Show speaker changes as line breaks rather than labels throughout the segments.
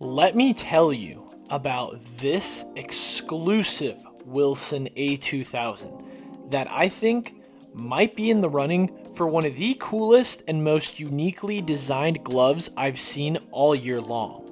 Let me tell you about this exclusive Wilson A2000 that I think might be in the running for one of the coolest and most uniquely designed gloves I've seen all year long.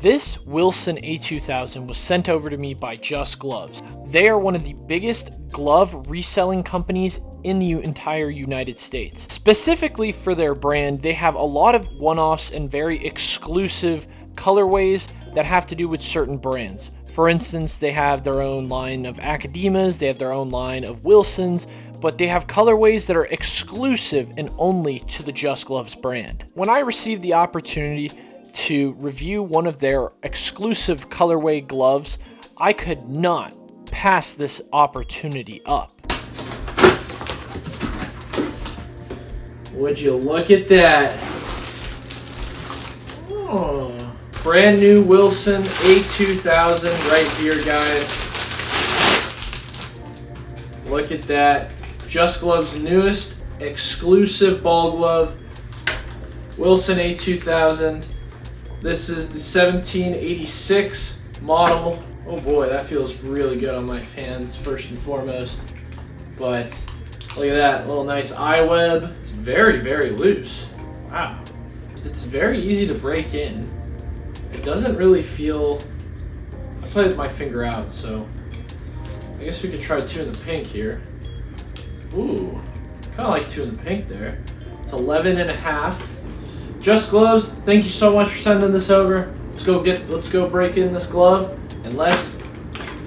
This Wilson A2000 was sent over to me by Just Gloves. They are one of the biggest glove reselling companies in the entire United States. Specifically for their brand, they have a lot of one-offs and very exclusive colorways that have to do with certain brands. For instance, they have their own line of Academas, they have their own line of Wilsons, but they have colorways that are exclusive and only to the Just Gloves brand. When I received the opportunity to review one of their exclusive colorway gloves, I could not pass this opportunity up. Would you look at that? Oh, brand new Wilson A2000 right here, guys. Look at that. Just Gloves' newest exclusive ball glove, Wilson A2000. This is the 1786 model. Oh boy, that feels really good on my hands, first and foremost. But look at that, little nice eye web. It's very, very loose. Wow. It's very easy to break in. It doesn't really feel... I played my finger out, so I guess we could try two in the pink here. Ooh, kind of like two in the pink there. It's 11.5. Just Gloves, thank you so much for sending this over. Let's go break in this glove and let's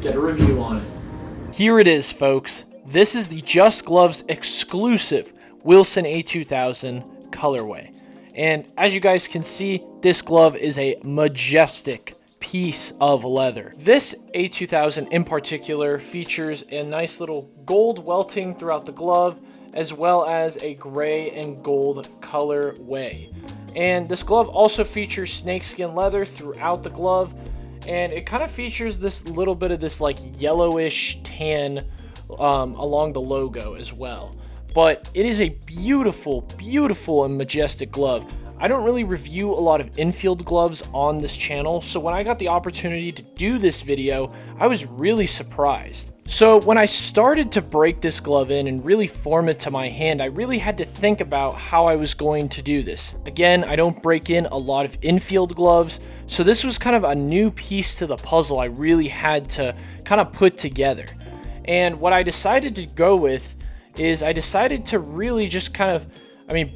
get a review on it. Here it is, folks. This is the Just Gloves exclusive Wilson A2000 colorway. And as you guys can see, this glove is a majestic piece of leather. This A2000 in particular features a nice little gold welting throughout the glove, as well as a gray and gold colorway. And this glove also features snakeskin leather throughout the glove, and it kind of features this little bit of this like yellowish tan along the logo as well. But it is a beautiful, beautiful and majestic glove. I don't really review a lot of infield gloves on this channel, so when I got the opportunity to do this video, I was really surprised. So when I started to break this glove in and really form it to my hand, I really had to think about how I was going to do this. Again, I don't break in a lot of infield gloves, so this was kind of a new piece to the puzzle I really had to kind of put together. And what I decided to go with is I decided to really just kind of,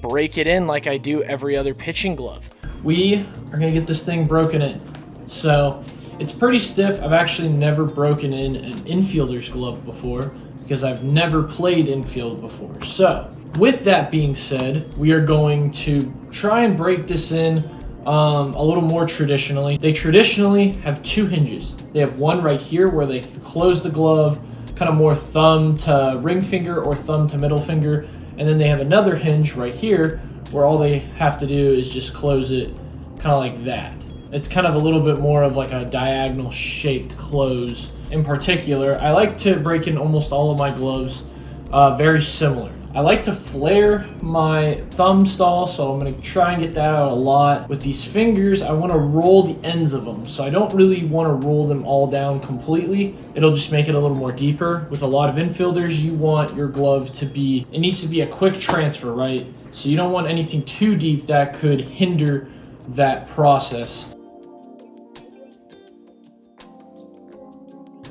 break it in like I do every other pitching glove. We are gonna get this thing broken in. So it's pretty stiff. I've actually never broken in an infielder's glove before because I've never played infield before. So with that being said, we are going to try and break this in a little more traditionally. They traditionally have two hinges. They have one right here where they close the glove, kind of more thumb to ring finger or thumb to middle finger. And then they have another hinge right here where all they have to do is just close it kind of like that. It's kind of a little bit more of like a diagonal shaped close. In particular, I like to break in almost all of my gloves very similar. I like to flare my thumb stall, so I'm going to try and get that out a lot. With these fingers, I want to roll the ends of them, so I don't really want to roll them all down completely. It'll just make it a little more deeper. With a lot of infielders, you want your glove to be, it needs to be a quick transfer, right? So you don't want anything too deep that could hinder that process.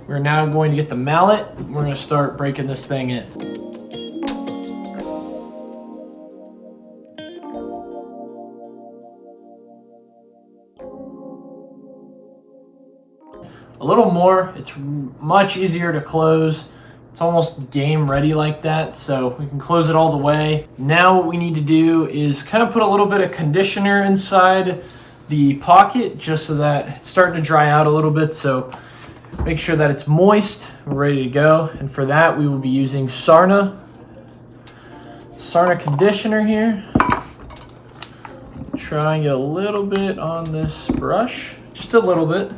We're now going to get the mallet. We're going to start breaking this thing in. A little more, it's much easier to close. It's almost game ready like that, so we can close it all the way. Now what we need to do is kind of put a little bit of conditioner inside the pocket just so that it's starting to dry out a little bit. So make sure that it's moist. We're ready to go. And for that, we will be using Sarna conditioner here. Try and get a little bit on this brush, just a little bit.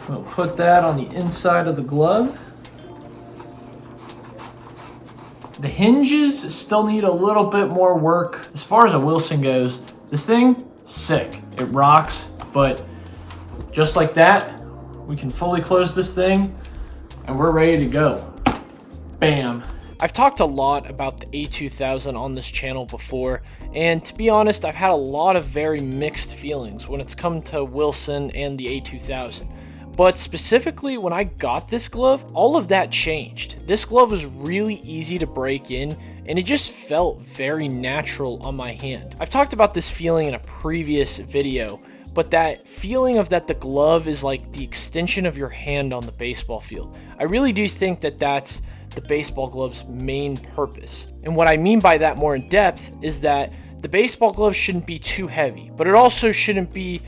We'll put that on the inside of the glove. The hinges still need a little bit more work. As far as a Wilson goes, this thing, sick. It rocks, but just like that, we can fully close this thing and we're ready to go. Bam. I've talked a lot about the A2000 on this channel before, and to be honest, I've had a lot of very mixed feelings when it's come to Wilson and the A2000. But specifically, when I got this glove, all of that changed. This glove was really easy to break in, and it just felt very natural on my hand. I've talked about this feeling in a previous video, but that feeling of that the glove is like the extension of your hand on the baseball field. I really do think that that's the baseball glove's main purpose. And what I mean by that more in depth is that the baseball glove shouldn't be too heavy, but it also shouldn't be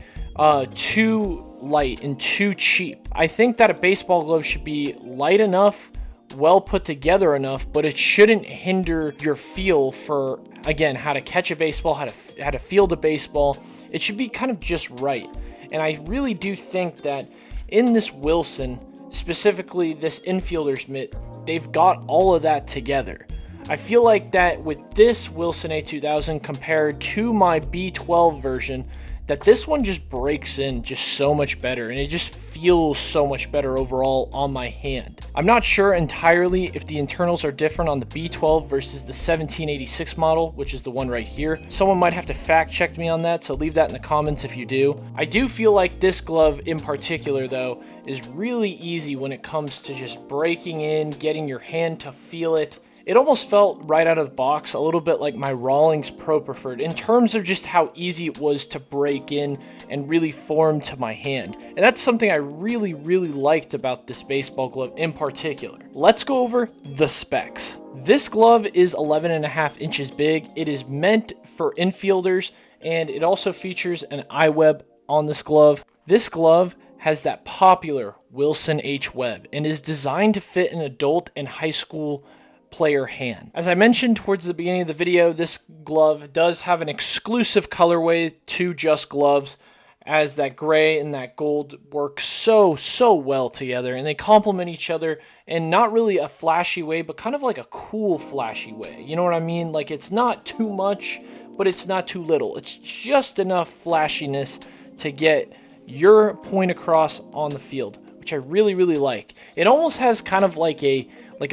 too light and too cheap. I think that a baseball glove should be light enough, well put together enough, but it shouldn't hinder your feel for, again, how to catch a baseball, how to field a baseball. It should be kind of just right. And I really do think that in this Wilson, specifically this infielder's mitt, they've got all of that together. I feel like that with this Wilson A2000 compared to my B12 version, that this one just breaks in just so much better, and it just feels so much better overall on my hand. I'm not sure entirely if the internals are different on the B12 versus the 1786 model, which is the one right here. Someone might have to fact check me on that, so leave that in the comments if you do. I do feel like this glove in particular, though, is really easy when it comes to just breaking in, getting your hand to feel it. It almost felt right out of the box a little bit like my Rawlings Pro Preferred in terms of just how easy it was to break in and really form to my hand. And that's something I really liked about this baseball glove in particular. Let's go over the specs. This glove is 11.5 inches big. It is meant for infielders, and it also features an eye web on this glove. This glove has that popular Wilson H web and is designed to fit an adult and high school player hand. As I mentioned towards the beginning of the video, this glove does have an exclusive colorway to Just Gloves, as that gray and that gold work so well together, and they complement each other in not really a flashy way, but kind of like a cool flashy way. You know what I mean? Like, it's not too much, but it's not too little. It's just enough flashiness to get your point across on the field, which I really like. It almost has kind of like a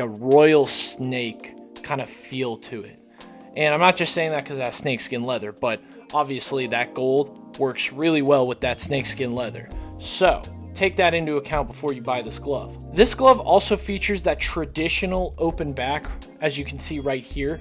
royal snake kind of feel to it. And I'm not just saying that because it has snakeskin leather, but obviously that gold works really well with that snakeskin leather. So take that into account before you buy this glove. This glove also features that traditional open back, as you can see right here.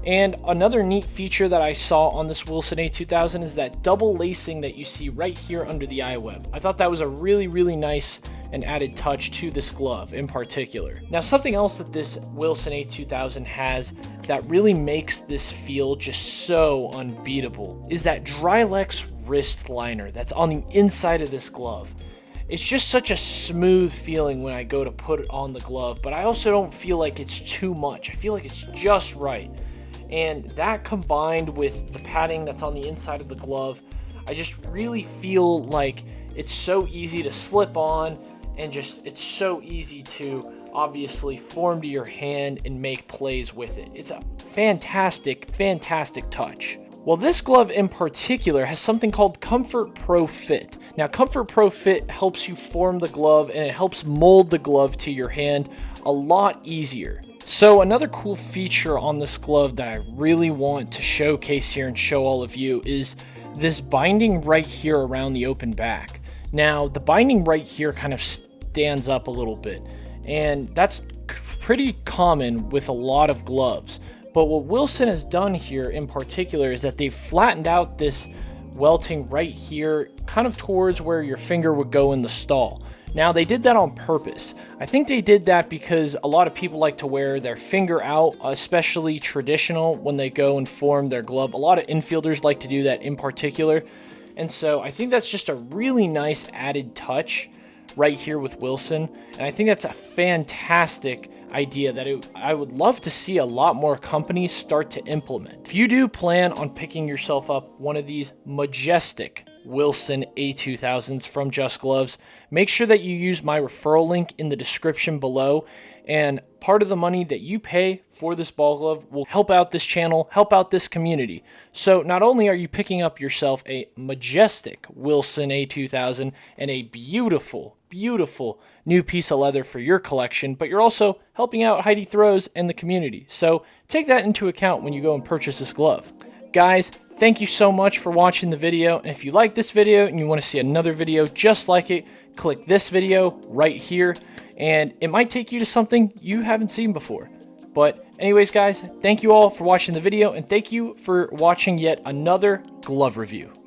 And another neat feature that I saw on this Wilson A2000 is that double lacing that you see right here under the eye web. I thought that was a really nice and added touch to this glove in particular. Now, something else that this Wilson A2000 has that really makes this feel just so unbeatable is that Drylex wrist liner that's on the inside of this glove. It's just such a smooth feeling when I go to put it on the glove, but I also don't feel like it's too much. I feel like it's just right. And that combined with the padding that's on the inside of the glove, I just really feel like it's so easy to slip on, and just it's so easy to obviously form to your hand and make plays with it. It's a fantastic touch. Well, this glove in particular has something called Comfort Pro Fit. Now, Comfort Pro Fit helps you form the glove, and it helps mold the glove to your hand a lot easier. So another cool feature on this glove that I really want to showcase here and show all of you is this binding right here around the open back. Now, the binding right here kind of stands up a little bit, and that's pretty common with a lot of gloves. But what Wilson has done here in particular is that they've flattened out this welting right here, kind of towards where your finger would go in the stall. Now, they did that on purpose. I think they did that because a lot of people like to wear their finger out, especially traditional, when they go and form their glove. A lot of infielders like to do that in particular. And so I think that's just a really nice added touch right here with Wilson. And I think that's a fantastic idea that I would love to see a lot more companies start to implement. If you do plan on picking yourself up one of these majestic Wilson A2000s from Just Gloves, make sure that you use my referral link in the description below. And part of the money that you pay for this ball glove will help out this channel, help out this community. So not only are you picking up yourself a majestic Wilson A2000 and a beautiful, beautiful new piece of leather for your collection, but you're also helping out Heidi Throws and the community. So take that into account when you go and purchase this glove. Guys, thank you so much for watching the video. And if you like this video and you want to see another video just like it, click this video right here. And it might take you to something you haven't seen before. But anyways, guys, thank you all for watching the video, and thank you for watching yet another glove review.